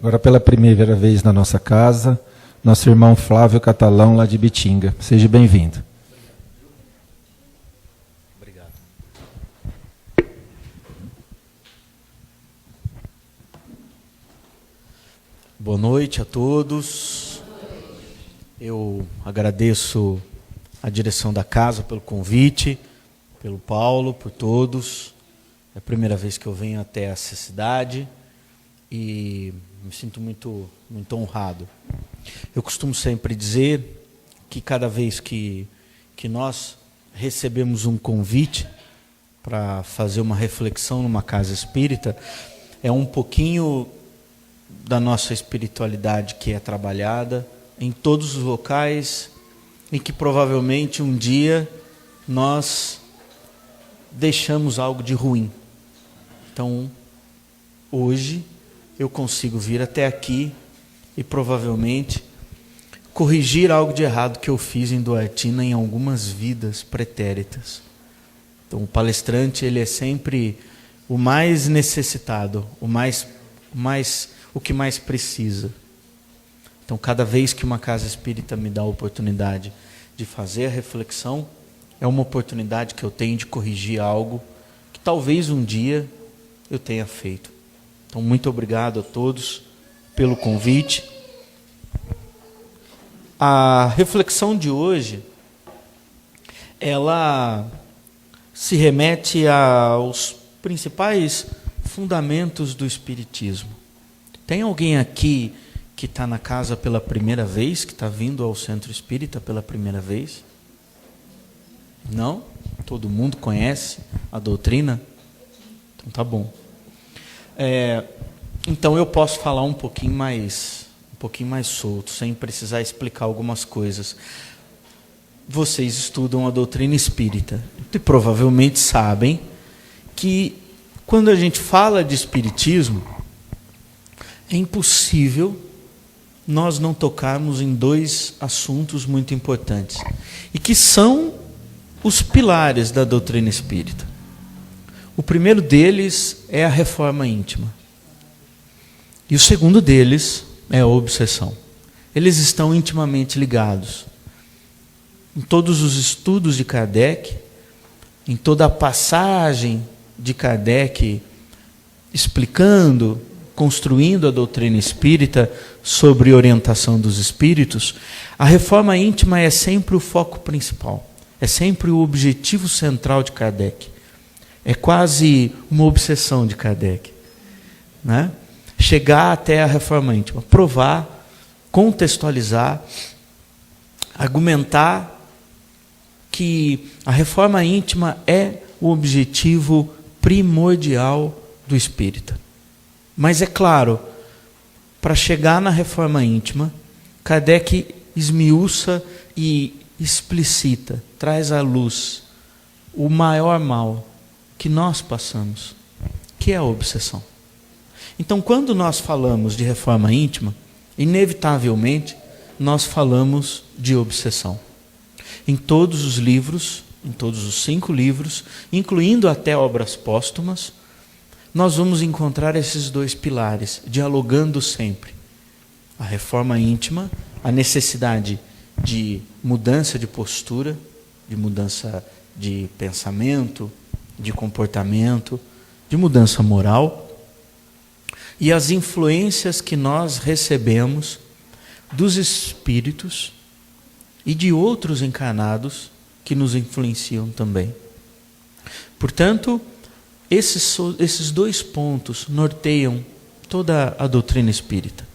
Agora, pela primeira vez na nossa casa, nosso irmão Flávio Catalão, lá de Bitinga. Seja bem-vindo. Obrigado. Boa noite a todos. Eu agradeço a direção da casa pelo convite, pelo Paulo, por todos. É a primeira vez que eu venho até essa cidade e me sinto muito honrado. Eu costumo sempre dizer que cada vez que nós recebemos um convite para fazer uma reflexão numa casa espírita, é um pouquinho da nossa espiritualidade que é trabalhada em todos os locais em que provavelmente um dia nós deixamos algo de ruim. Então, hoje eu consigo vir até aqui e provavelmente corrigir algo de errado que eu fiz em Duartina em algumas vidas pretéritas. Então, o palestrante, ele é sempre o mais necessitado, o que mais precisa. Então, cada vez que uma casa espírita me dá a oportunidade de fazer a reflexão, é uma oportunidade que eu tenho de corrigir algo que talvez um dia eu tenha feito. Então, muito obrigado a todos pelo convite. A reflexão de hoje, ela se remete aos principais fundamentos do Espiritismo. Tem alguém aqui que está na casa pela primeira vez, que está vindo ao Centro Espírita pela primeira vez? Não? Todo mundo conhece a doutrina? Então tá bom. Então eu posso falar um pouquinho mais solto, sem precisar explicar algumas coisas. Vocês estudam a doutrina espírita e provavelmente sabem que quando a gente fala de espiritismo, é impossível nós não tocarmos em dois assuntos muito importantes e que são os pilares da doutrina espírita. O primeiro deles é a reforma íntima. E o segundo deles é a obsessão. Eles estão intimamente ligados. Em todos os estudos de Kardec, em toda a passagem de Kardec explicando, construindo a doutrina espírita sobre orientação dos espíritos, a reforma íntima é sempre o foco principal, é sempre o objetivo central de Kardec. É quase uma obsessão de Kardec, né? Chegar até a reforma íntima, provar, contextualizar, argumentar que a reforma íntima é o objetivo primordial do espírita. Mas é claro, para chegar na reforma íntima, Kardec esmiuça e explicita, traz à luz o maior mal que nós passamos, que é a obsessão. Então, quando nós falamos de reforma íntima, inevitavelmente, nós falamos de obsessão. Em todos os livros, em todos os 5 livros, incluindo até obras póstumas, nós vamos encontrar esses dois pilares, dialogando sempre. A reforma íntima, a necessidade de mudança de postura, de mudança de pensamento, de comportamento, de mudança moral, e as influências que nós recebemos dos espíritos e de outros encarnados que nos influenciam também. Portanto, esses dois pontos norteiam toda a doutrina espírita.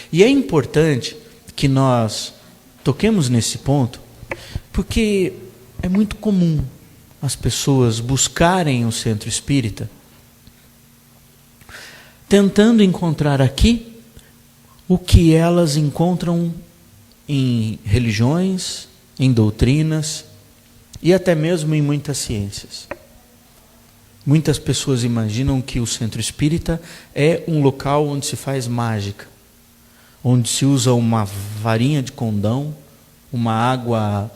E é importante que nós toquemos nesse ponto, porque é muito comum as pessoas buscarem o centro espírita tentando encontrar aqui o que elas encontram em religiões, em doutrinas e até mesmo em muitas ciências. Muitas pessoas imaginam que o centro espírita é um local onde se faz mágica, onde se usa uma varinha de condão, uma água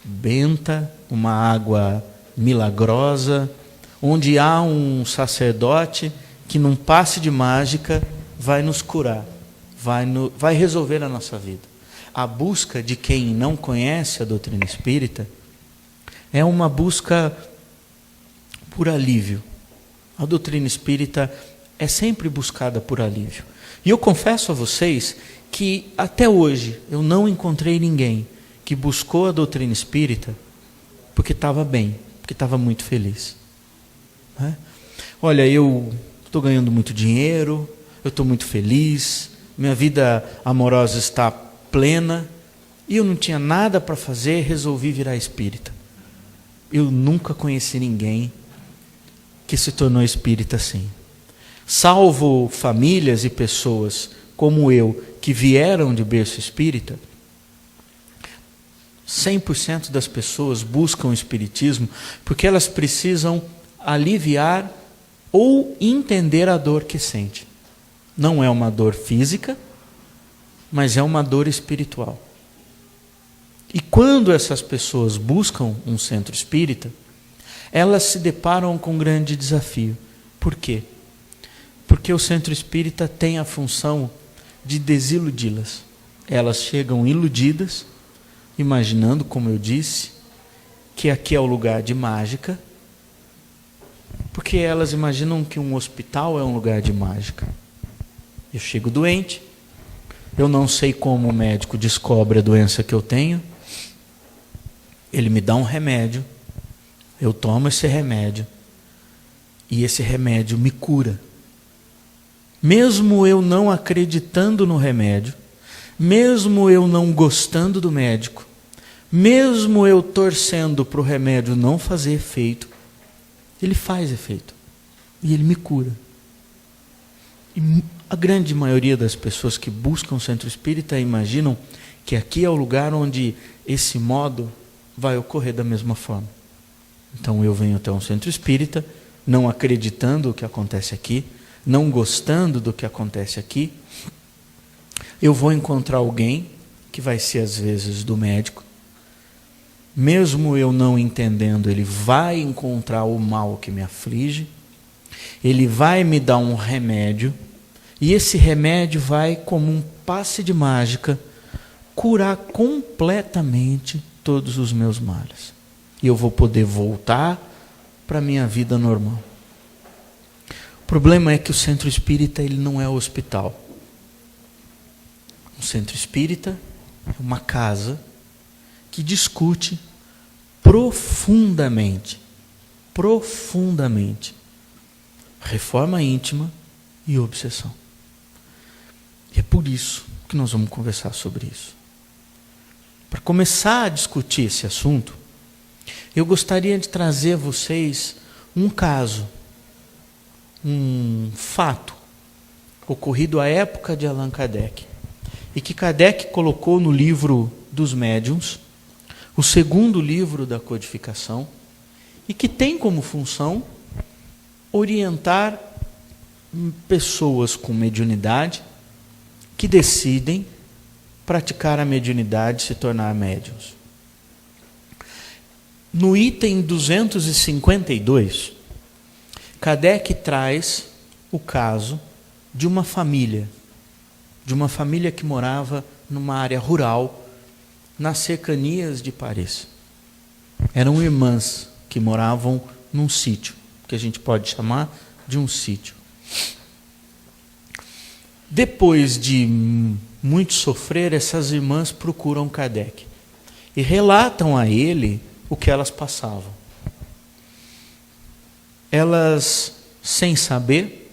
benta, uma água milagrosa, onde há um sacerdote que num passe de mágica vai nos curar, vai resolver a nossa vida. A busca de quem não conhece a doutrina espírita é uma busca por alívio. A doutrina espírita é sempre buscada por alívio. E eu confesso a vocês que até hoje eu não encontrei ninguém que buscou a doutrina espírita porque estava bem, porque estava muito feliz. Olha, eu estou ganhando muito dinheiro, eu estou muito feliz, minha vida amorosa está plena, e eu não tinha nada para fazer, resolvi virar espírita. Eu nunca conheci ninguém que se tornou espírita assim. Salvo famílias e pessoas como eu, que vieram de berço espírita, 100% das pessoas buscam o espiritismo porque elas precisam aliviar ou entender a dor que sente. Não é uma dor física, mas é uma dor espiritual. E quando essas pessoas buscam um centro espírita, elas se deparam com um grande desafio. Por quê? Porque o centro espírita tem a função de desiludi-las. Elas chegam iludidas, imaginando, como eu disse, que aqui é o lugar de mágica, porque elas imaginam que um hospital é um lugar de mágica. Eu chego doente, eu não sei como o médico descobre a doença que eu tenho, ele me dá um remédio, eu tomo esse remédio, e esse remédio me cura. Mesmo eu não acreditando no remédio, mesmo eu não gostando do médico, mesmo eu torcendo para o remédio não fazer efeito, ele faz efeito, e ele me cura. E a grande maioria das pessoas que buscam o centro espírita imaginam que aqui é o lugar onde esse modo vai ocorrer da mesma forma. Então eu venho até um centro espírita, não acreditando o que acontece aqui, não gostando do que acontece aqui, eu vou encontrar alguém que vai ser às vezes do médico, mesmo eu não entendendo, ele vai encontrar o mal que me aflige, ele vai me dar um remédio, e esse remédio vai, como um passe de mágica, curar completamente todos os meus males. E eu vou poder voltar para a minha vida normal. O problema é que o centro espírita ele não é hospital. O centro espírita é uma casa que discute profundamente reforma íntima e obsessão. E é por isso que nós vamos conversar sobre isso. Para começar a discutir esse assunto, eu gostaria de trazer a vocês um caso, um fato ocorrido à época de Allan Kardec, e que Kardec colocou no livro dos Médiuns, o segundo livro da codificação, e que tem como função orientar pessoas com mediunidade que decidem praticar a mediunidade e se tornar médiuns. No item 252, Kardec traz o caso de uma família que morava numa área rural, nas cercanias de Paris. Eram irmãs que moravam num sítio, que a gente pode chamar de um sítio. Depois de muito sofrer, essas irmãs procuram Kardec e relatam a ele o que elas passavam. Elas, sem saber,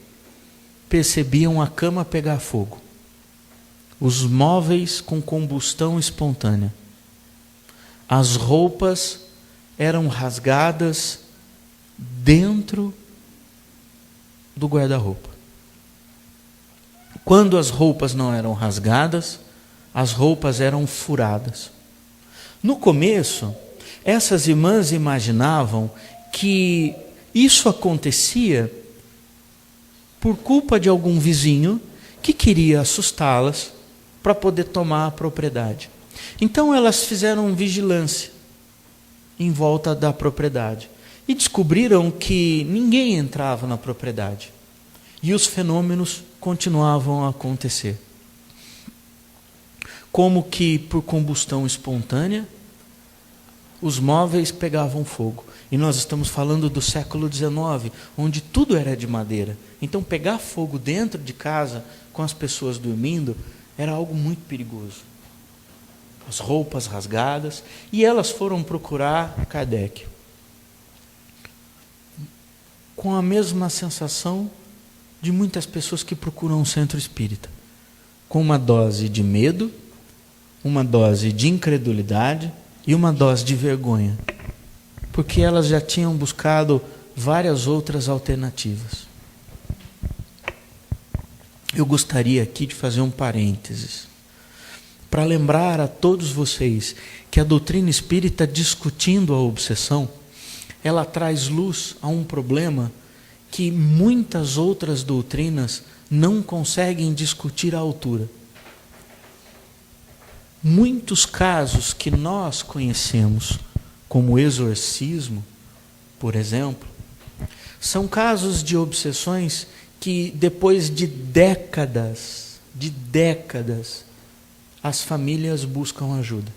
percebiam a cama pegar fogo, os móveis com combustão espontânea, as roupas eram rasgadas dentro do guarda-roupa. Quando as roupas não eram rasgadas, as roupas eram furadas. No começo, essas irmãs imaginavam que isso acontecia por culpa de algum vizinho que queria assustá-las para poder tomar a propriedade. Então elas fizeram vigilância em volta da propriedade e descobriram que ninguém entrava na propriedade. E os fenômenos continuavam a acontecer. Como que por combustão espontânea, os móveis pegavam fogo. E nós estamos falando do século XIX, onde tudo era de madeira. Então pegar fogo dentro de casa, com as pessoas dormindo, era algo muito perigoso. As roupas rasgadas, e elas foram procurar Kardec. Com a mesma sensação de muitas pessoas que procuram um centro espírita. Com uma dose de medo, uma dose de incredulidade e uma dose de vergonha. Porque elas já tinham buscado várias outras alternativas. Eu gostaria aqui de fazer um parênteses, para lembrar a todos vocês que a doutrina espírita, discutindo a obsessão, ela traz luz a um problema que muitas outras doutrinas não conseguem discutir à altura. Muitos casos que nós conhecemos, como exorcismo, por exemplo, são casos de obsessões que depois de décadas, as famílias buscam ajuda.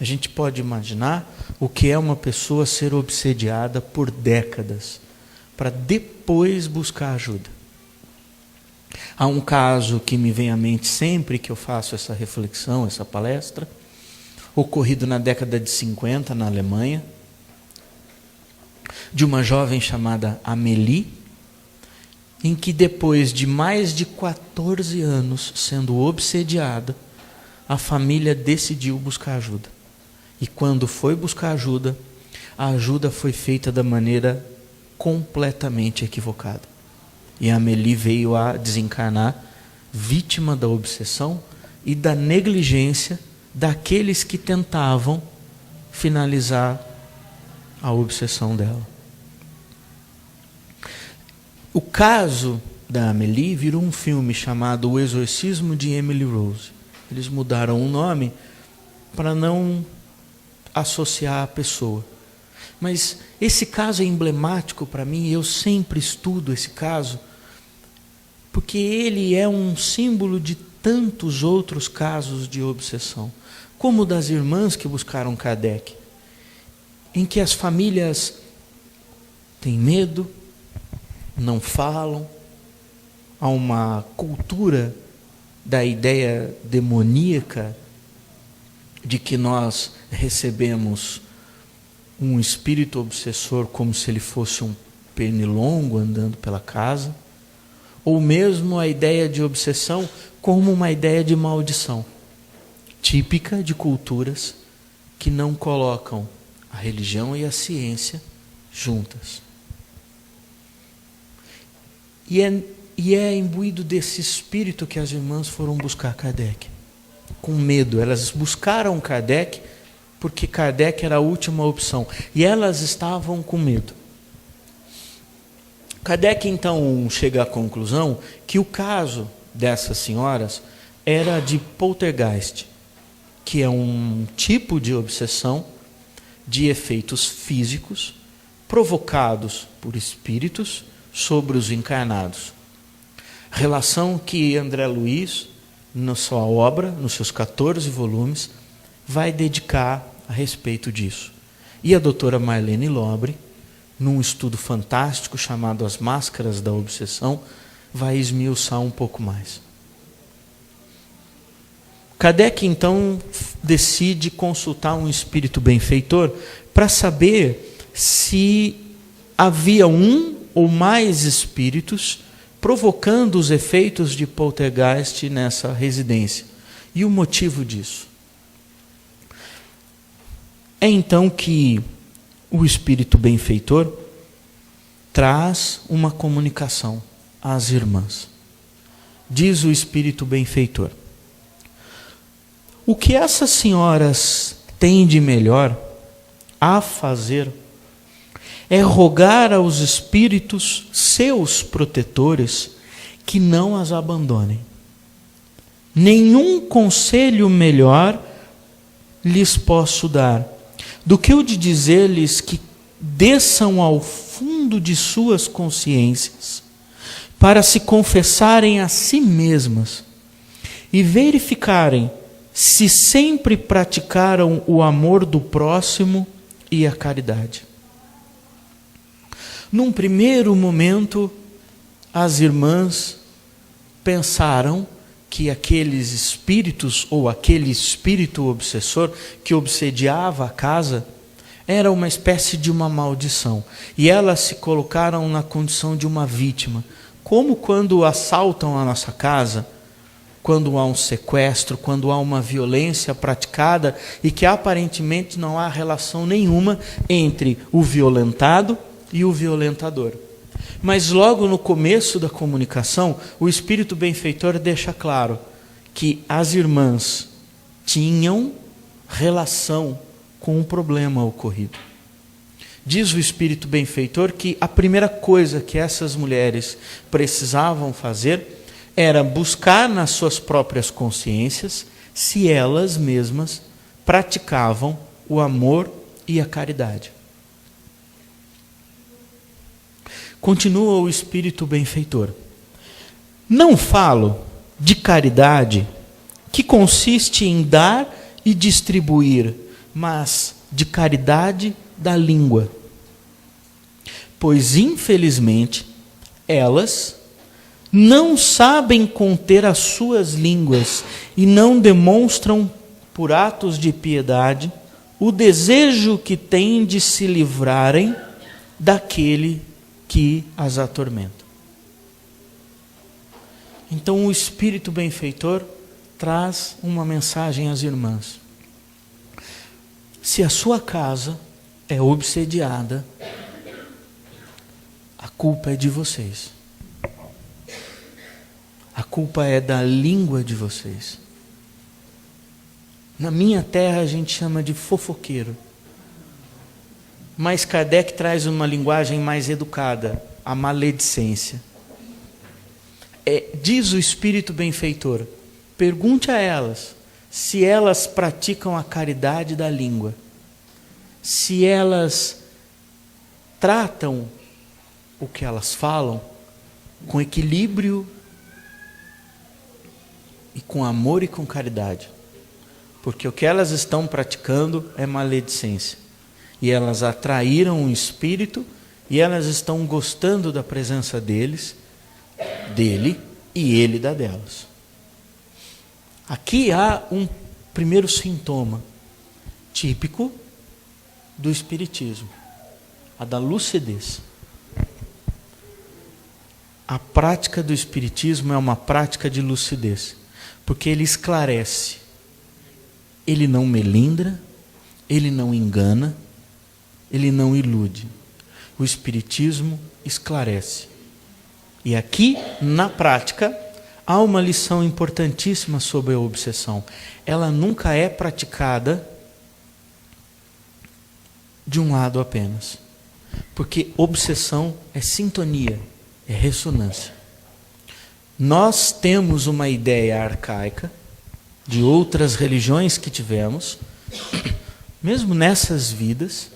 A gente pode imaginar o que é uma pessoa ser obsediada por décadas, para depois buscar ajuda. Há um caso que me vem à mente sempre que eu faço essa reflexão, essa palestra, ocorrido na década de 50 na Alemanha, de uma jovem chamada Amélie, em que depois de mais de 14 anos sendo obsediada, a família decidiu buscar ajuda. E quando foi buscar ajuda, a ajuda foi feita da maneira completamente equivocada. E a Amélie veio a desencarnar vítima da obsessão e da negligência daqueles que tentavam finalizar a obsessão dela. O caso da Amélie virou um filme chamado O Exorcismo de Emily Rose. Eles mudaram o nome para não associar a pessoa. Mas esse caso é emblemático para mim, eu sempre estudo esse caso, porque ele é um símbolo de tantos outros casos de obsessão, como o das irmãs que buscaram Kardec, em que as famílias têm medo, não falam, há uma cultura da ideia demoníaca de que nós recebemos um espírito obsessor como se ele fosse um pernilongo andando pela casa, ou mesmo a ideia de obsessão como uma ideia de maldição, típica de culturas que não colocam a religião e a ciência juntas. E é imbuído desse espírito que as irmãs foram buscar Kardec, com medo. Elas buscaram Kardec porque Kardec era a última opção, e elas estavam com medo. Kardec então chega à conclusão que o caso dessas senhoras era de poltergeist, que é um tipo de obsessão de efeitos físicos provocados por espíritos sobre os encarnados. Relação que André Luiz, na sua obra, nos seus 14 volumes, vai dedicar a respeito disso. E a doutora Marlene Lobre, num estudo fantástico chamado As Máscaras da Obsessão, vai esmiuçar um pouco mais. Kardec, então, decide consultar um espírito benfeitor para saber se havia um ou mais espíritos provocando os efeitos de poltergeist nessa residência. E o motivo disso? É então que o espírito benfeitor traz uma comunicação às irmãs. Diz o espírito benfeitor: o que essas senhoras têm de melhor a fazer é rogar aos espíritos seus protetores que não as abandonem. Nenhum conselho melhor lhes posso dar do que o de dizer-lhes que desçam ao fundo de suas consciências para se confessarem a si mesmas e verificarem se sempre praticaram o amor do próximo e a caridade. Num primeiro momento, as irmãs pensaram que aqueles espíritos, ou aquele espírito obsessor que obsediava a casa, era uma espécie de uma maldição. E elas se colocaram na condição de uma vítima. Como quando assaltam a nossa casa, quando há um sequestro, quando há uma violência praticada e que aparentemente não há relação nenhuma entre o violentado e o violentador. Mas logo no começo da comunicação, o Espírito Benfeitor deixa claro que as irmãs tinham relação com o problema ocorrido. Diz o Espírito Benfeitor que a primeira coisa que essas mulheres precisavam fazer era buscar nas suas próprias consciências se elas mesmas praticavam o amor e a caridade. Continua o Espírito Benfeitor. Não falo de caridade que consiste em dar e distribuir, mas de caridade da língua. Pois, infelizmente, elas não sabem conter as suas línguas e não demonstram, por atos de piedade, o desejo que têm de se livrarem daquele que as atormenta. Então o Espírito Benfeitor traz uma mensagem às irmãs. Se a sua casa é obsediada, a culpa é de vocês. A culpa é da língua de vocês. Na minha terra a gente chama de fofoqueiro. Mas Kardec traz uma linguagem mais educada, a maledicência. Diz o Espírito Benfeitor, pergunte a elas se elas praticam a caridade da língua, se elas tratam o que elas falam com equilíbrio e com amor e com caridade. Porque o que elas estão praticando é maledicência. E elas atraíram um espírito e elas estão gostando da presença dele e ele da delas. Aqui há um primeiro sintoma típico do espiritismo, a da lucidez. A prática do espiritismo é uma prática de lucidez, porque ele esclarece, ele não melindra, ele não engana, ele não ilude. O Espiritismo esclarece. E aqui, na prática, há uma lição importantíssima sobre a obsessão. Ela nunca é praticada de um lado apenas. Porque obsessão é sintonia, é ressonância. Nós temos uma ideia arcaica de outras religiões que tivemos, mesmo nessas vidas,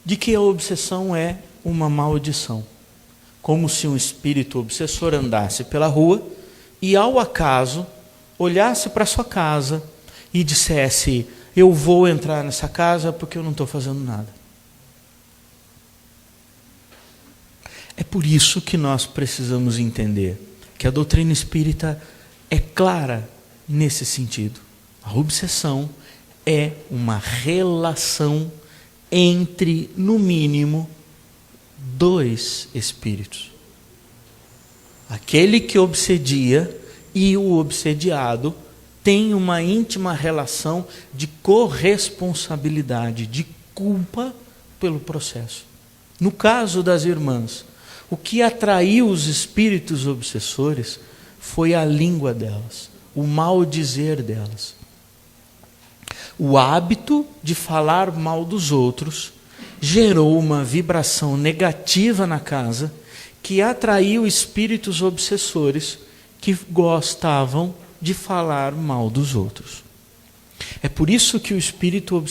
de que a obsessão é uma maldição. Como se um espírito obsessor andasse pela rua e, ao acaso, olhasse para sua casa e dissesse: eu vou entrar nessa casa porque eu não estou fazendo nada. É por isso que nós precisamos entender que a doutrina espírita é clara nesse sentido. A obsessão é uma relação entre, no mínimo, dois espíritos. Aquele que obsedia e o obsediado têm uma íntima relação de corresponsabilidade, de culpa pelo processo. No caso das irmãs, o que atraiu os espíritos obsessores foi a língua delas, o maldizer delas. O hábito de falar mal dos outros gerou uma vibração negativa na casa que atraiu espíritos obsessores que gostavam de falar mal dos outros. É por isso que o espírito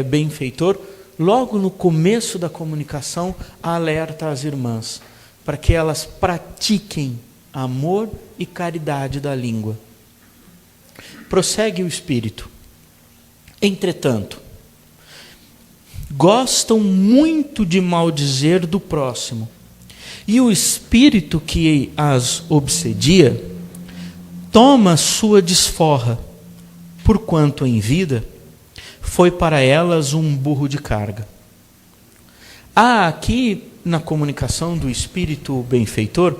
benfeitor, logo no começo da comunicação, alerta as irmãs para que elas pratiquem amor e caridade da língua. Prossegue o Espírito. Entretanto, gostam muito de maldizer do próximo, e o espírito que as obsedia toma sua desforra, porquanto em vida foi para elas um burro de carga. Há aqui, na comunicação do espírito benfeitor,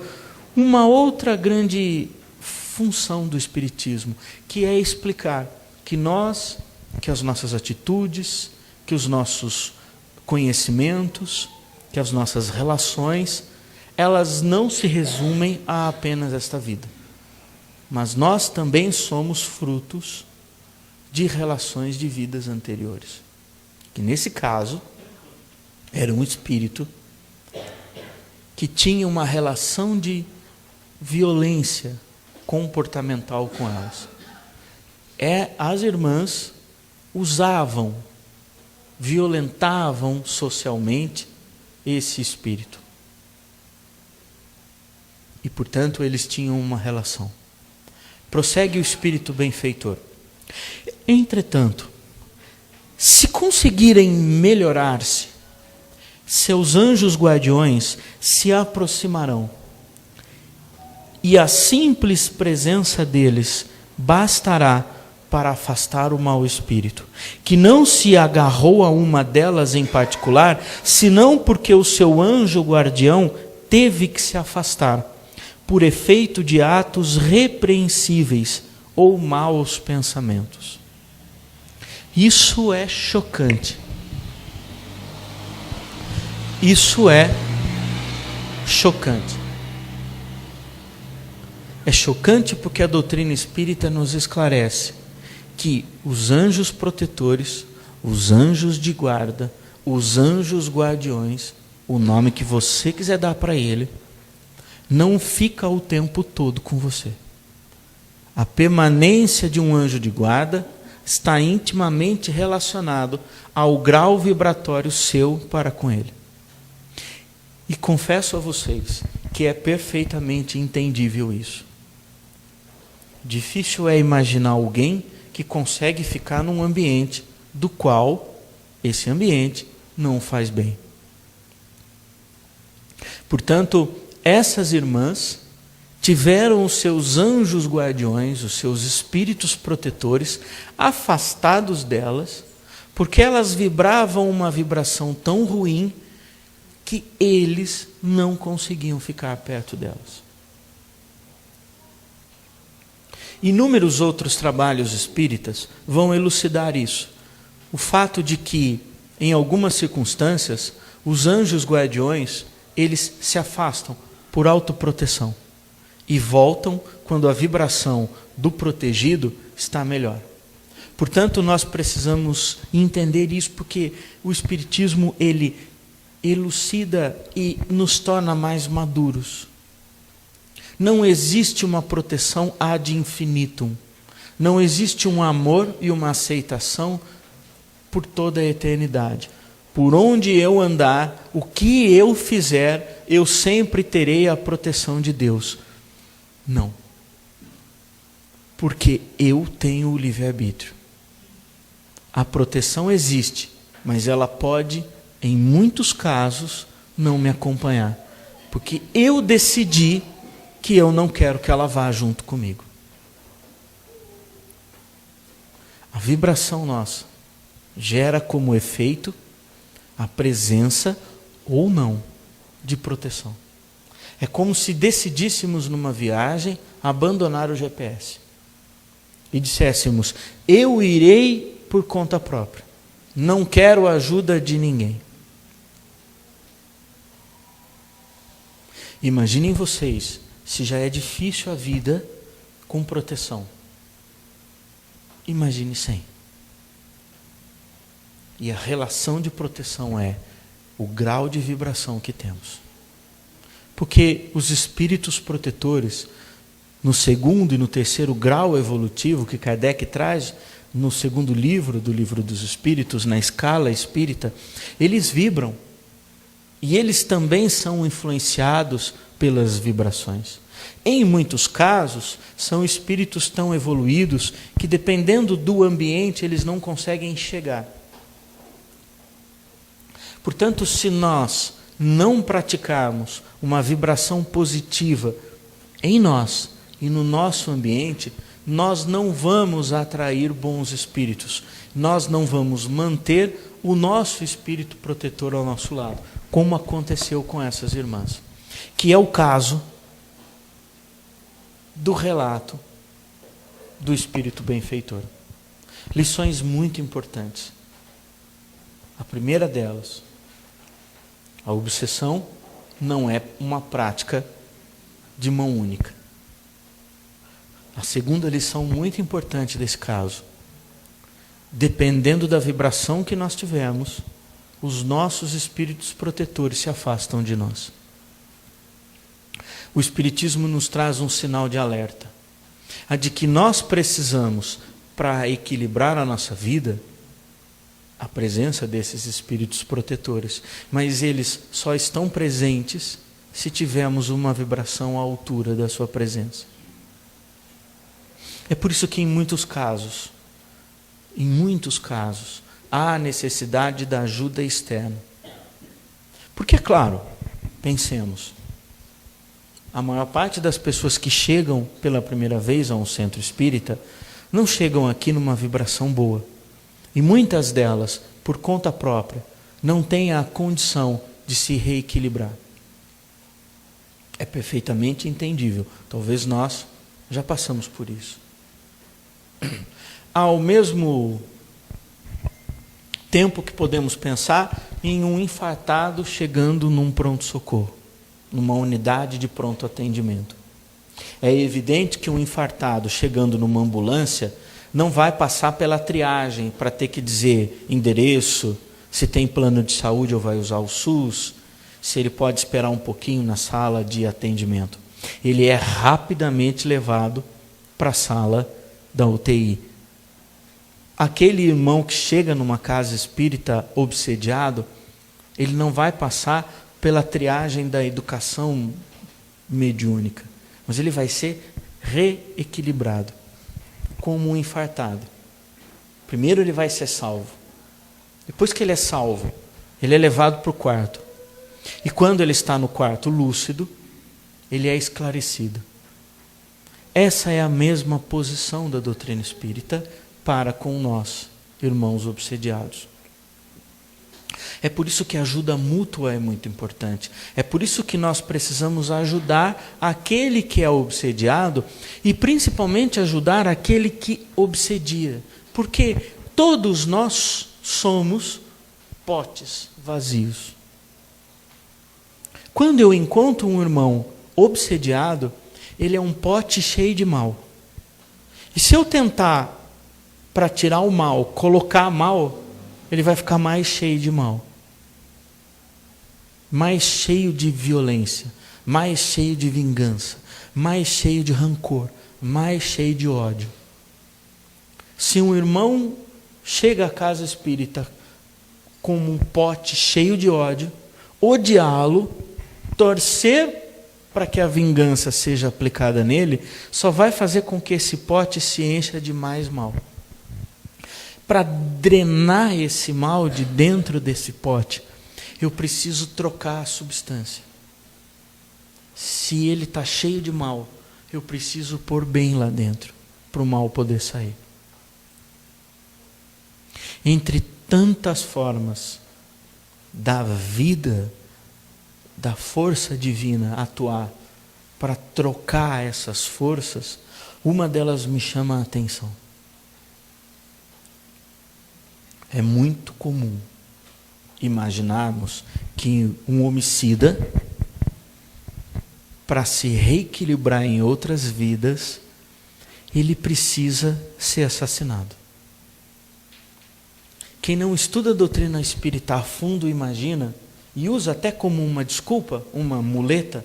uma outra grande função do espiritismo, que é explicar que as nossas atitudes, que os nossos conhecimentos, que as nossas relações, elas não se resumem a apenas esta vida. Mas nós também somos frutos de relações de vidas anteriores. Que nesse caso, era um espírito que tinha uma relação de violência comportamental com elas. As irmãs usavam, violentavam socialmente esse espírito. E, portanto, eles tinham uma relação. Prossegue o espírito benfeitor. Entretanto, se conseguirem melhorar-se, seus anjos guardiões se aproximarão, e a simples presença deles bastará para afastar o mau espírito, que não se agarrou a uma delas em particular, senão porque o seu anjo guardião teve que se afastar, por efeito de atos repreensíveis ou maus pensamentos. Isso é chocante. Isso é chocante. É chocante porque a doutrina espírita nos esclarece que os anjos protetores, os anjos de guarda, os anjos guardiões, o nome que você quiser dar para ele, não fica o tempo todo com você. A permanência de um anjo de guarda está intimamente relacionado ao grau vibratório seu para com ele. E confesso a vocês que é perfeitamente entendível isso. Difícil é imaginar alguém que consegue ficar num ambiente do qual esse ambiente não faz bem. Portanto, essas irmãs tiveram os seus anjos guardiões, os seus espíritos protetores, afastados delas, porque elas vibravam uma vibração tão ruim que eles não conseguiam ficar perto delas. Inúmeros outros trabalhos espíritas vão elucidar isso. O fato de que, em algumas circunstâncias, os anjos guardiões, eles se afastam por autoproteção e voltam quando a vibração do protegido está melhor. Portanto, nós precisamos entender isso, porque o Espiritismo, ele elucida e nos torna mais maduros. Não existe uma proteção ad infinitum. Não existe um amor e uma aceitação por toda a eternidade. Por onde eu andar, o que eu fizer, eu sempre terei a proteção de Deus. Não. Porque eu tenho o livre-arbítrio. A proteção existe, mas ela pode, em muitos casos, não me acompanhar. Porque eu decidi que eu não quero que ela vá junto comigo. A vibração nossa gera como efeito a presença ou não de proteção. É como se decidíssemos numa viagem abandonar o GPS e disséssemos: eu irei por conta própria, não quero a ajuda de ninguém. Imaginem vocês se já é difícil a vida com proteção. Imagine sem. E a relação de proteção é o grau de vibração que temos. Porque os espíritos protetores, no segundo e no terceiro grau evolutivo que Kardec traz, no segundo livro do Livro dos Espíritos, na escala espírita, eles vibram E eles também são influenciados pelas vibrações. Em muitos casos, são espíritos tão evoluídos que, dependendo do ambiente, eles não conseguem chegar. Portanto, se nós não praticarmos uma vibração positiva em nós e no nosso ambiente, nós não vamos atrair bons espíritos. Nós não vamos manter o nosso espírito protetor ao nosso lado, como aconteceu com essas irmãs. Que é o caso do relato do espírito benfeitor. Lições muito importantes. A primeira delas: a obsessão não é uma prática de mão única. A segunda lição muito importante desse caso: dependendo da vibração que nós tivermos, os nossos espíritos protetores se afastam de nós. O Espiritismo nos traz um sinal de alerta, a de que nós precisamos, para equilibrar a nossa vida, a presença desses espíritos protetores, mas eles só estão presentes se tivermos uma vibração à altura da sua presença. É por isso que em muitos casos, há necessidade da ajuda externa. Porque, é claro, pensemos, a maior parte das pessoas que chegam pela primeira vez a um centro espírita não chegam aqui numa vibração boa. E muitas delas, por conta própria, não têm a condição de se reequilibrar. É perfeitamente entendível. Talvez nós já passamos por isso. Ao mesmo tempo que podemos pensar em um infartado chegando num pronto-socorro, numa unidade de pronto atendimento. É evidente que um infartado chegando numa ambulância não vai passar pela triagem para ter que dizer endereço, se tem plano de saúde ou vai usar o SUS, se ele pode esperar um pouquinho na sala de atendimento. Ele é rapidamente levado para a sala da UTI. Aquele irmão que chega numa casa espírita obsediado, ele não vai passar pela triagem da educação mediúnica, mas ele vai ser reequilibrado, como um infartado. Primeiro ele vai ser salvo. Depois que ele é salvo, ele é levado para o quarto. E quando ele está no quarto lúcido, ele é esclarecido. Essa é a mesma posição da doutrina espírita para com nós, irmãos obsediados. É por isso que a ajuda mútua é muito importante. É por isso que nós precisamos ajudar aquele que é obsediado e principalmente ajudar aquele que obsedia. Porque todos nós somos potes vazios. Quando eu encontro um irmão obsediado, ele é um pote cheio de mal. E se eu tentar, para tirar o mal, colocar mal, ele vai ficar mais cheio de mal. Mais cheio de violência, mais cheio de vingança, mais cheio de rancor, mais cheio de ódio. Se um irmão chega à casa espírita como um pote cheio de ódio, odiá-lo, torcer para que a vingança seja aplicada nele, só vai fazer com que esse pote se encha de mais mal. Para drenar esse mal de dentro desse pote, eu preciso trocar a substância. Se ele está cheio de mal, eu preciso pôr bem lá dentro, para o mal poder sair. Entre tantas formas da vida, da força divina atuar para trocar essas forças, uma delas me chama a atenção. É muito comum imaginarmos que um homicida, para se reequilibrar em outras vidas, ele precisa ser assassinado. Quem não estuda a doutrina espírita a fundo imagina, e usa até como uma desculpa, uma muleta,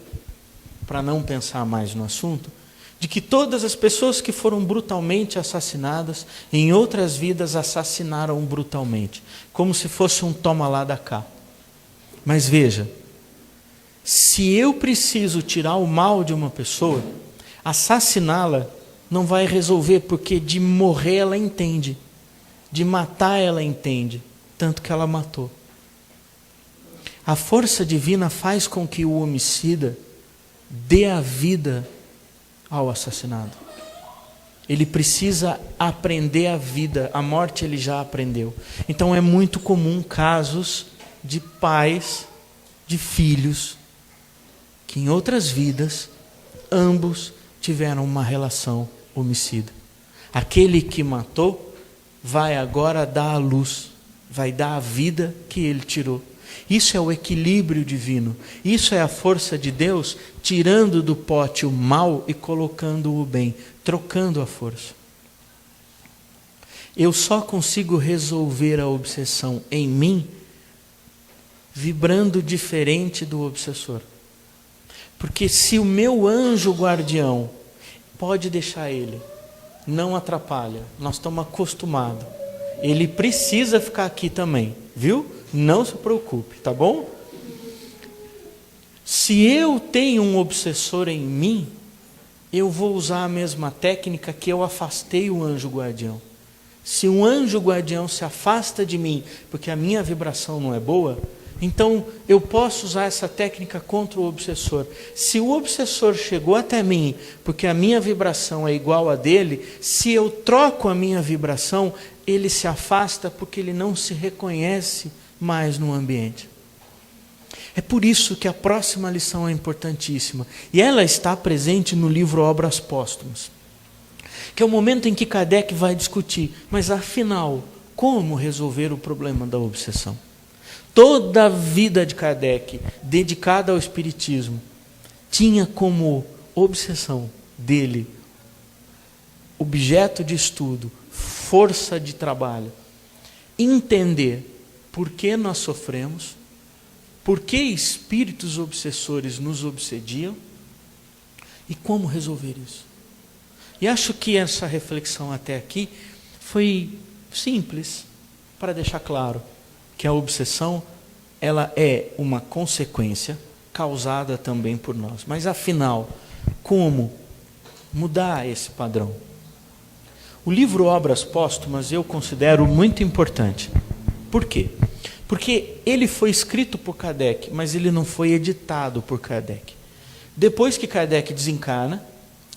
para não pensar mais no assunto, de que todas as pessoas que foram brutalmente assassinadas, em outras vidas assassinaram brutalmente, como se fosse um toma lá da cá. Mas veja, Se eu preciso tirar o mal de uma pessoa, assassiná-la não vai resolver, porque de morrer ela entende, de matar ela entende, tanto que ela matou. A força divina faz com que o homicida dê a vida ao assassinado. Ele precisa aprender a vida, a morte ele já aprendeu. Então é muito comum casos de pais, de filhos, que em outras vidas, ambos tiveram uma relação homicida. Aquele que matou vai agora dar a luz, vai dar a vida que ele tirou. Isso é o equilíbrio divino. Isso é a força de Deus tirando do pote o mal e colocando o bem, trocando a força. Eu só consigo resolver a obsessão em mim vibrando diferente do obsessor. Porque se o meu anjo guardião, pode deixar ele, não atrapalha, nós estamos acostumados. Ele precisa ficar aqui também, viu? Não se preocupe, tá bom? Se eu tenho um obsessor em mim, eu vou usar a mesma técnica que eu afastei o anjo guardião. Se um anjo guardião se afasta de mim, porque a minha vibração não é boa, então eu posso usar essa técnica contra o obsessor. Se o obsessor chegou até mim, porque a minha vibração é igual a dele, se eu troco a minha vibração, ele se afasta porque ele não se reconhece mais no ambiente. É por isso que a próxima lição é importantíssima. E ela está presente no livro Obras Póstumas, que é o momento em que Kardec vai discutir, mas afinal, como resolver o problema da obsessão? Toda a vida de Kardec, dedicada ao Espiritismo, tinha como obsessão dele, objeto de estudo, força de trabalho, entender por que nós sofremos, por que espíritos obsessores nos obsediam e como resolver isso. E acho que essa reflexão até aqui foi simples, para deixar claro que a obsessão ela é uma consequência causada também por nós. Mas afinal, como mudar esse padrão? O livro Obras Póstumas eu considero muito importante. Por quê? Porque ele foi escrito por Kardec, mas ele não foi editado por Kardec. Depois que Kardec desencarna,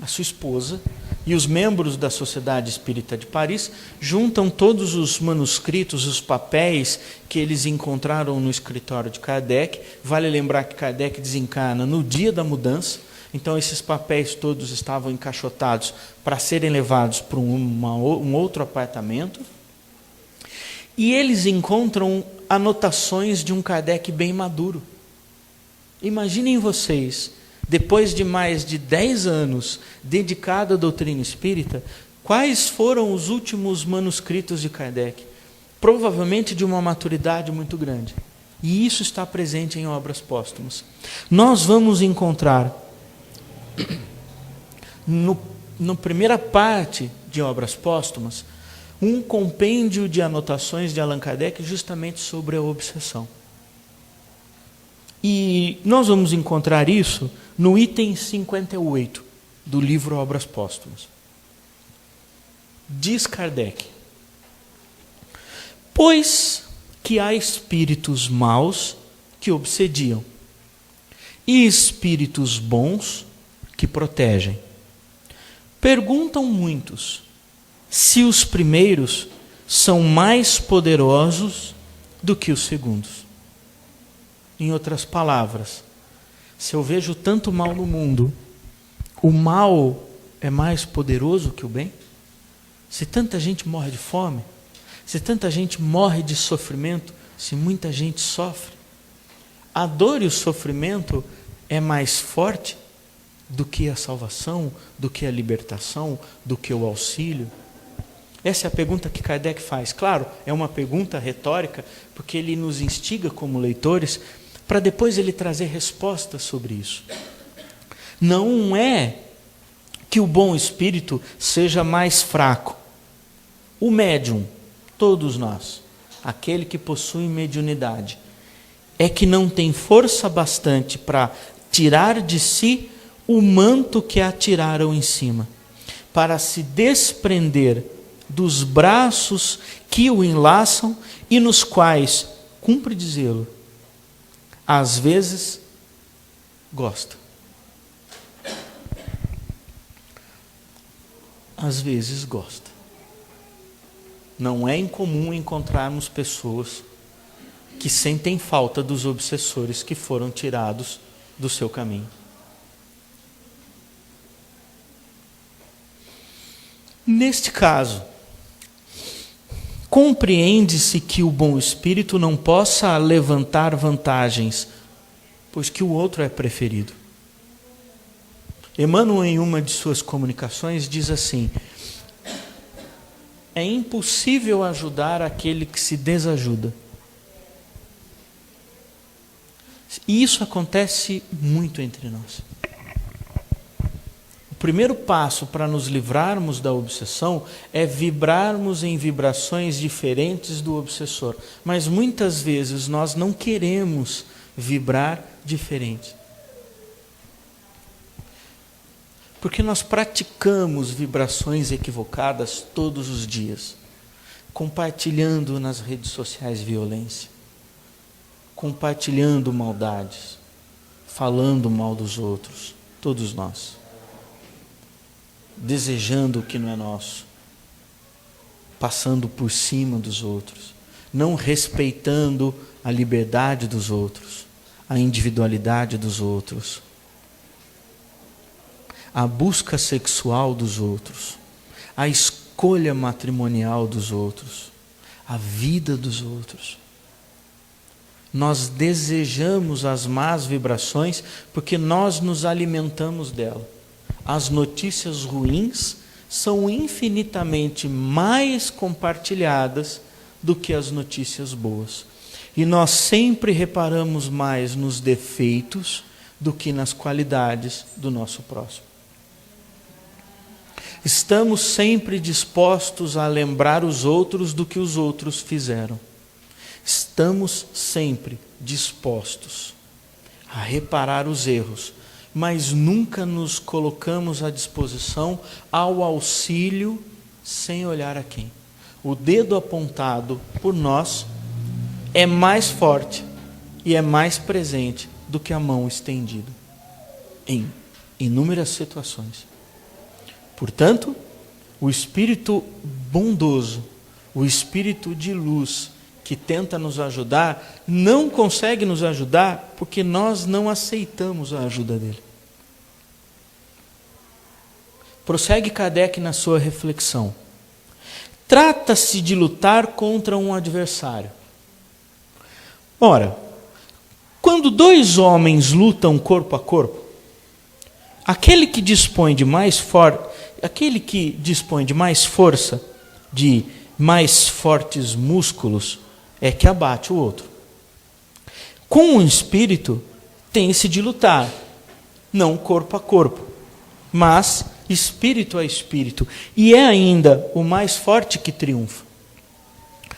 a sua esposa e os membros da Sociedade Espírita de Paris juntam todos os manuscritos, os papéis que eles encontraram no escritório de Kardec. Vale lembrar que Kardec desencarna no dia da mudança, então esses papéis todos estavam encaixotados para serem levados para um outro apartamento. E eles encontram anotações de um Kardec bem maduro. Imaginem vocês, depois de mais de 10 anos dedicado à doutrina espírita, quais foram os últimos manuscritos de Kardec? Provavelmente de uma maturidade muito grande. E isso está presente em Obras Póstumas. Nós vamos encontrar, na primeira parte de Obras Póstumas, um compêndio de anotações de Allan Kardec justamente sobre a obsessão. E nós vamos encontrar isso no item 58 do livro Obras Póstumas. Diz Kardec: pois que há espíritos maus que obsediam, e espíritos bons que protegem. Perguntam muitos se os primeiros são mais poderosos do que os segundos. Em outras palavras, se eu vejo tanto mal no mundo, o mal é mais poderoso que o bem? Se tanta gente morre de fome, se tanta gente morre de sofrimento, se muita gente sofre, a dor e o sofrimento é mais forte do que a salvação, do que a libertação, do que o auxílio? Essa é a pergunta que Kardec faz. Claro, é uma pergunta retórica, porque ele nos instiga como leitores, para depois ele trazer respostas sobre isso. Não é que o bom espírito seja mais fraco. O médium, todos nós, aquele que possui mediunidade, é que não tem força bastante para tirar de si o manto que atiraram em cima, para se desprender dos braços que o enlaçam e nos quais, cumpre dizê-lo, às vezes gosta. Às vezes gosta. Não é incomum encontrarmos pessoas que sentem falta dos obsessores que foram tirados do seu caminho. Neste caso, compreende-se que o bom espírito não possa levantar vantagens, pois que o outro é preferido. Emmanuel, em uma de suas comunicações, diz assim: é impossível ajudar aquele que se desajuda. E isso acontece muito entre nós. O primeiro passo para nos livrarmos da obsessão é vibrarmos em vibrações diferentes do obsessor. Mas muitas vezes nós não queremos vibrar diferente. Porque nós praticamos vibrações equivocadas todos os dias, compartilhando nas redes sociais violência, compartilhando maldades, falando mal dos outros, todos nós, desejando o que não é nosso, passando por cima dos outros, não respeitando a liberdade dos outros, a individualidade dos outros, a busca sexual dos outros, a escolha matrimonial dos outros, a vida dos outros. Nós desejamos as más vibrações porque nós nos alimentamos dela. As notícias ruins são infinitamente mais compartilhadas do que as notícias boas. E nós sempre reparamos mais nos defeitos do que nas qualidades do nosso próximo. Estamos sempre dispostos a lembrar os outros do que os outros fizeram. Estamos sempre dispostos a reparar os erros, mas nunca nos colocamos à disposição ao auxílio sem olhar a quem. O dedo apontado por nós é mais forte e é mais presente do que a mão estendida em inúmeras situações. Portanto, o espírito bondoso, o espírito de luz que tenta nos ajudar, não consegue nos ajudar porque nós não aceitamos a ajuda dele. Prossegue Kardec na sua reflexão. Trata-se de lutar contra um adversário. Ora, quando dois homens lutam corpo a corpo, aquele que dispõe de mais força, de mais fortes músculos, é que abate o outro. Com o espírito, tem-se de lutar, não corpo a corpo, mas espírito a espírito, e é ainda o mais forte que triunfa.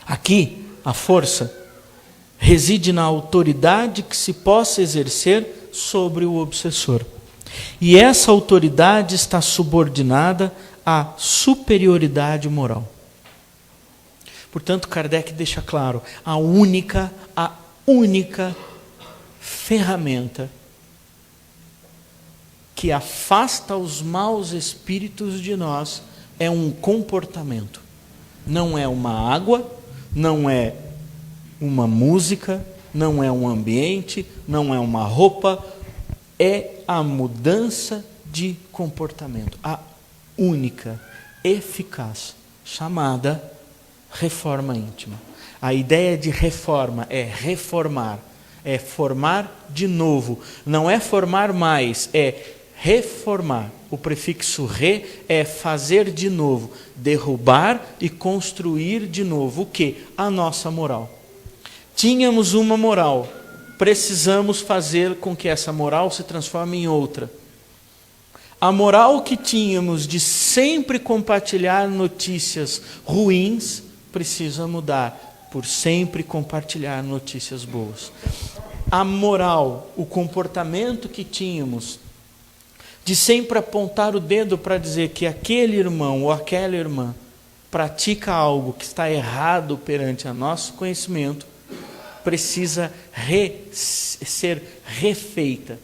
Aqui, a força reside na autoridade que se possa exercer sobre o obsessor. E essa autoridade está subordinada à superioridade moral. Portanto, Kardec deixa claro, a única ferramenta que afasta os maus espíritos de nós é um comportamento. Não é uma água, não é uma música, não é um ambiente, não é uma roupa, é a mudança de comportamento, a única, eficaz, chamada reforma íntima. A ideia de reforma é reformar, é formar de novo, não é formar mais, é reformar. O prefixo re é fazer de novo, derrubar e construir de novo. O que? A nossa moral. Tínhamos uma moral, precisamos fazer com que essa moral se transforme em outra. A moral que tínhamos de sempre compartilhar notícias ruins precisa mudar por sempre compartilhar notícias boas. a moral, o comportamento que tínhamos, de sempre apontar o dedo para dizer que aquele irmão ou aquela irmã pratica algo que está errado perante o nosso conhecimento, precisa ser refeita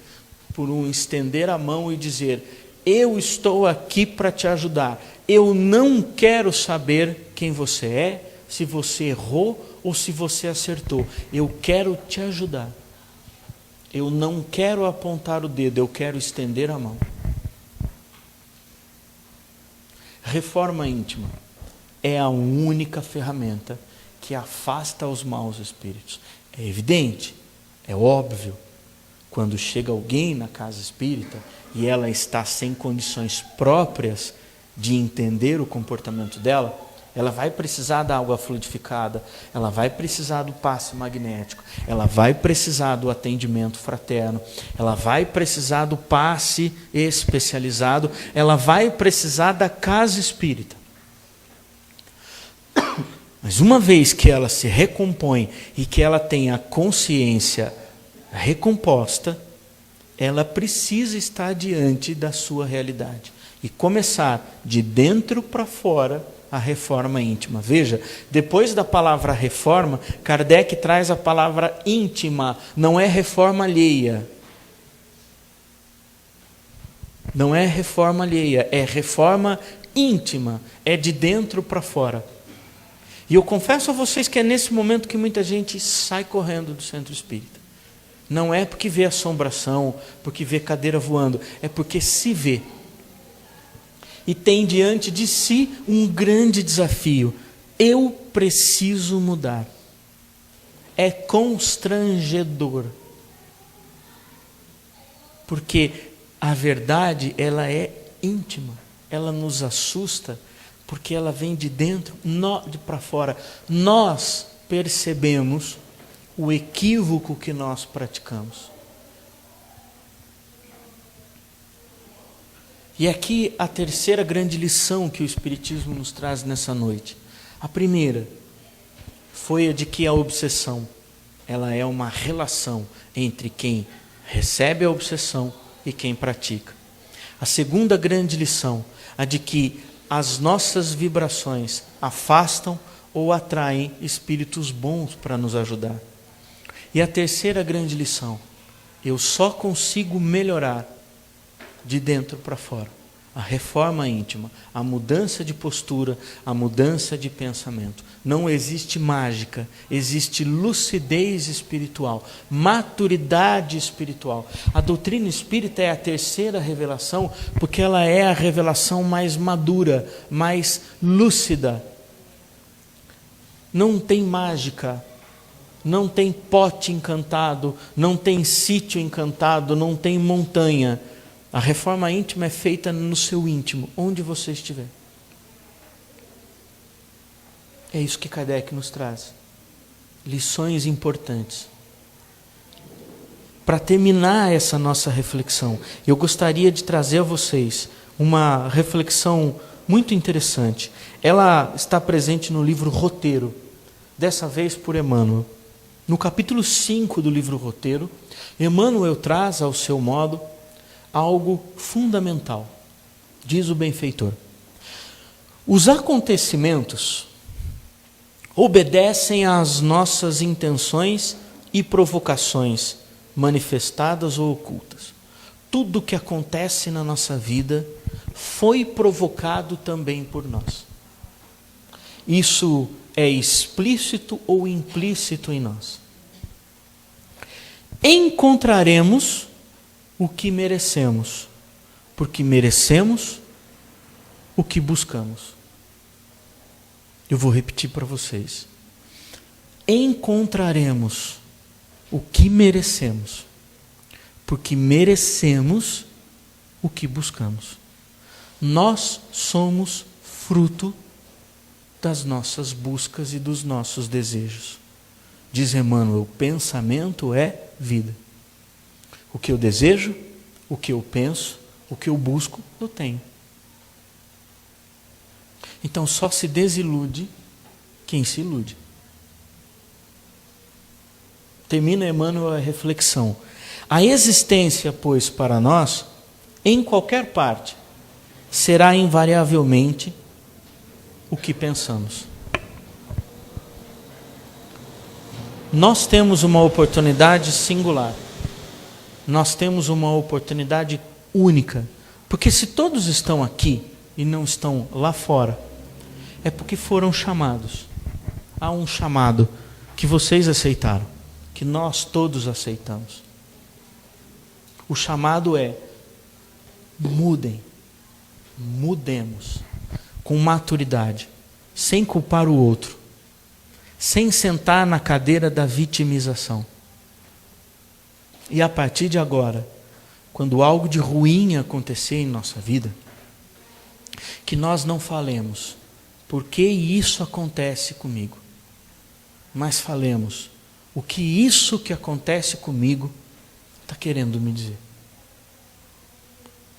por um estender a mão e dizer: eu estou aqui para te ajudar, eu não quero saber quem você é, se você errou ou se você acertou, eu quero te ajudar, eu não quero apontar o dedo, eu quero estender a mão. Reforma íntima é a única ferramenta que afasta os maus espíritos. É evidente, é óbvio, quando chega alguém na casa espírita e ela está sem condições próprias de entender o comportamento dela, ela vai precisar da água fluidificada, ela vai precisar do passe magnético, ela vai precisar do atendimento fraterno, ela vai precisar do passe especializado, ela vai precisar da casa espírita. Mas uma vez que ela se recompõe e que ela tem a consciência recomposta, ela precisa estar diante da sua realidade e começar de dentro para fora a reforma íntima. Veja, depois da palavra reforma, Kardec traz a palavra íntima, não é reforma alheia. Não é reforma alheia, é reforma íntima, é de dentro para fora. E eu confesso a vocês que é nesse momento que muita gente sai correndo do centro espírita. Não é porque vê assombração, porque vê cadeira voando, é porque se vê. E tem diante de si um grande desafio. Eu preciso mudar. É constrangedor. Porque a verdade, ela é íntima. Ela nos assusta, porque ela vem de dentro, de para fora. Nós percebemos o equívoco que nós praticamos. E aqui a terceira grande lição que o Espiritismo nos traz nessa noite. A primeira foi a de que a obsessão, ela é uma relação entre quem recebe a obsessão e quem pratica. A segunda grande lição, a de que as nossas vibrações afastam ou atraem espíritos bons para nos ajudar. E a terceira grande lição, eu só consigo melhorar de dentro para fora. A reforma íntima, a mudança de postura, a mudança de pensamento. Não existe mágica, existe lucidez espiritual, maturidade espiritual. A doutrina espírita é a terceira revelação, porque ela é a revelação mais madura, mais lúcida. Não tem mágica, não tem pote encantado, não tem sítio encantado, não tem montanha. A reforma íntima é feita no seu íntimo, onde você estiver. É isso que Kardec nos traz. Lições importantes. Para terminar essa nossa reflexão, eu gostaria de trazer a vocês uma reflexão muito interessante. Ela está presente no livro Roteiro, dessa vez por Emmanuel. No capítulo 5 do livro Roteiro, Emmanuel traz ao seu modo algo fundamental, diz o benfeitor. Os acontecimentos obedecem às nossas intenções e provocações, manifestadas ou ocultas. Tudo que acontece na nossa vida foi provocado também por nós. Isso é explícito ou implícito em nós. Encontraremos o que merecemos, porque merecemos o que buscamos. Eu vou repetir para vocês. Encontraremos o que merecemos, porque merecemos o que buscamos. Nós somos fruto das nossas buscas e dos nossos desejos. Diz Emmanuel, o pensamento é vida. O que eu desejo, o que eu penso, o que eu busco, eu tenho. Então só se desilude quem se ilude. Termina Emmanuel a reflexão. A existência, pois, para nós, em qualquer parte, será invariavelmente o que pensamos. Nós temos uma oportunidade singular. Nós temos uma oportunidade única. Porque se todos estão aqui e não estão lá fora, é porque foram chamados. Há um chamado que vocês aceitaram, que nós todos aceitamos. O chamado é: mudem, mudemos, com maturidade, sem culpar o outro, sem sentar na cadeira da vitimização. E a partir de agora, quando algo de ruim acontecer em nossa vida, que nós não falemos, por que isso acontece comigo? Mas falemos, o que isso que acontece comigo está querendo me dizer.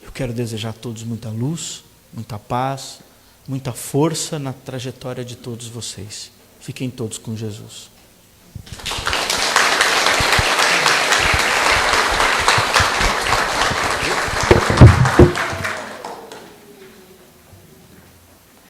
Eu quero desejar a todos muita luz, muita paz, muita força na trajetória de todos vocês. Fiquem todos com Jesus.